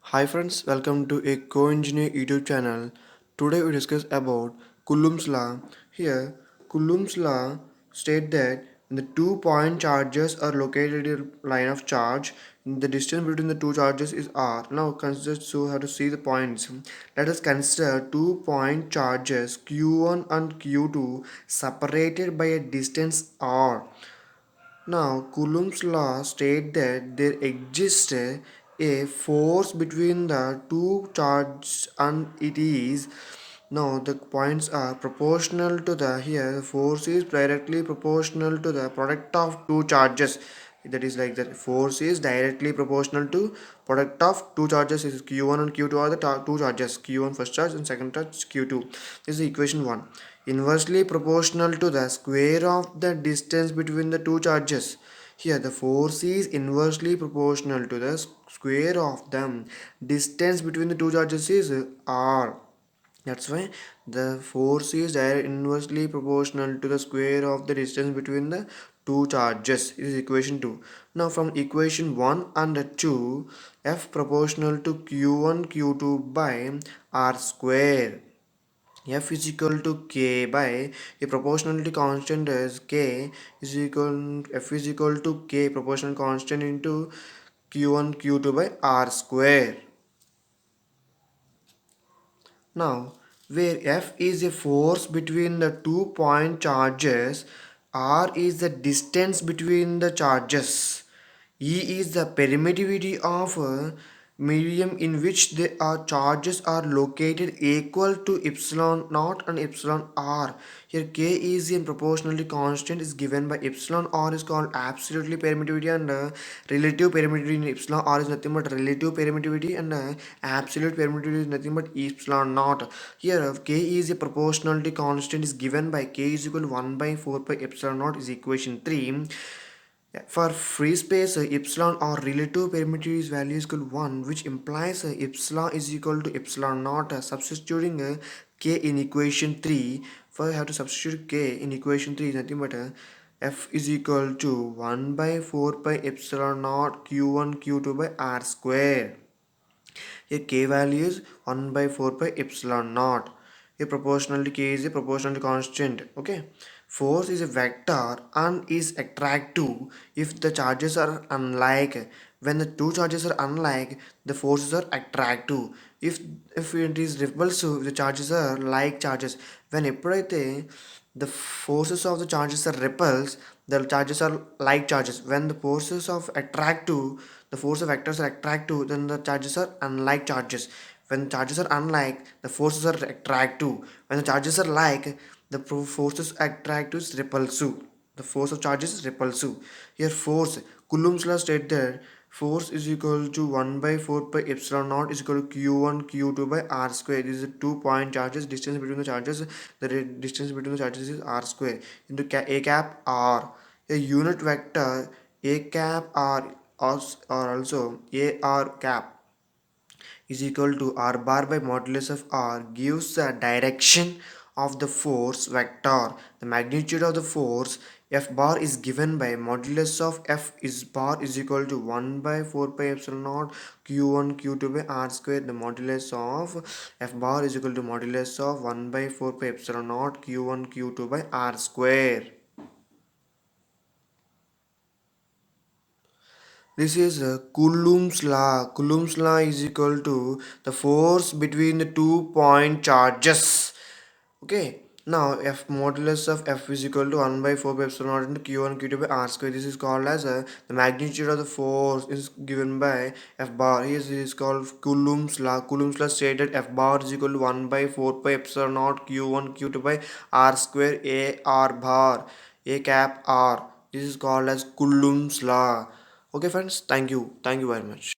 Hi friends, welcome to a Co-Engineer YouTube channel. Today we discuss about Coulomb's law. Here, Coulomb's law state that the 2 point charges are located in a line of charge. The distance between the two charges is r. Now consider so how to see the points. Let us consider 2 point charges q1 and q2 separated by a distance r. Now, Coulomb's law states that there exists a force between the two charges and it is now the points are proportional to the here the force is directly proportional to the product of two charges. That is like the force is directly proportional to product of two charges is q1 and q2 are the two charges, q1 first charge and second charge q2. This is equation 1. Inversely proportional to the square of the distance between the two charges. Here the force is inversely proportional to the square of them. Distance between the two charges is r. That's why the force is inversely proportional to the square of the distance between the two charges. It is equation 2. Now from equation 1 and 2, F proportional to Q1 Q2 by R square. F is equal to K by a proportionality constant as K is equal F is equal to K proportional constant into Q1 Q2 by R square. Now, where F is a force between the 2 point charges, R is the distance between the charges, E is the permittivity of a medium in which the charges are located equal to epsilon naught and epsilon r. Here K is a proportionality constant is given by epsilon r is called absolutely permittivity and relative permittivity in epsilon r is nothing but relative permittivity and absolute permittivity is nothing but epsilon naught. Here K is a proportionality constant is given by K is equal to 1 by 4 pi epsilon naught is equation 3. For free space, epsilon or relative permittivity value is equal to 1, which implies epsilon is equal to epsilon naught. Substituting k in equation 3, for I have to substitute k in equation 3 is nothing but f is equal to 1 by 4 pi epsilon naught q1 q2 by r square. Here k value is 1 by 4 pi epsilon naught. Here proportionality k is a proportionality constant. Okay. Force is a vector and is attractive if the charges are unlike. When the two charges are unlike, the forces are attractive. If it is repulsive, the charges are like charges. When ఎప్పుడైతే the forces of the charges are repulsed, the charges are like charges. When the forces of attractive, the force of vectors are attractive, then the charges are unlike charges. When charges are unlike, the forces are attractive. When the charges are like, the forces attractive is repulsive. The force of charges is repulsive. Here force, Coulomb's law state that force is equal to 1 by 4 pi epsilon naught is equal to q1 q2 by r square. This is a 2 point charges. Distance between the charges, distance between the charges is r square into a cap r. A unit vector a cap r or also a r cap is equal to r bar by modulus of r gives the direction of the force vector. The magnitude of the force F bar is given by modulus of F is bar is equal to 1 by 4 pi epsilon naught q1 q2 by r square. The modulus of F bar is equal to modulus of 1 by 4 pi epsilon naught q1 q2 by r square. This is Coulomb's law. Coulomb's law is equal to the force between the 2 point charges. Okay. Now F modulus of F is equal to 1 by 4 pi epsilon naught into Q1 Q2 by R square. This is called as the magnitude of the force is given by F bar. Here this is called Coulomb's law. Coulomb's law stated F bar is equal to 1 by 4 pi epsilon naught Q1 Q2 by R square A R bar A cap R. This is called as Coulomb's law. Okay friends, thank you very much.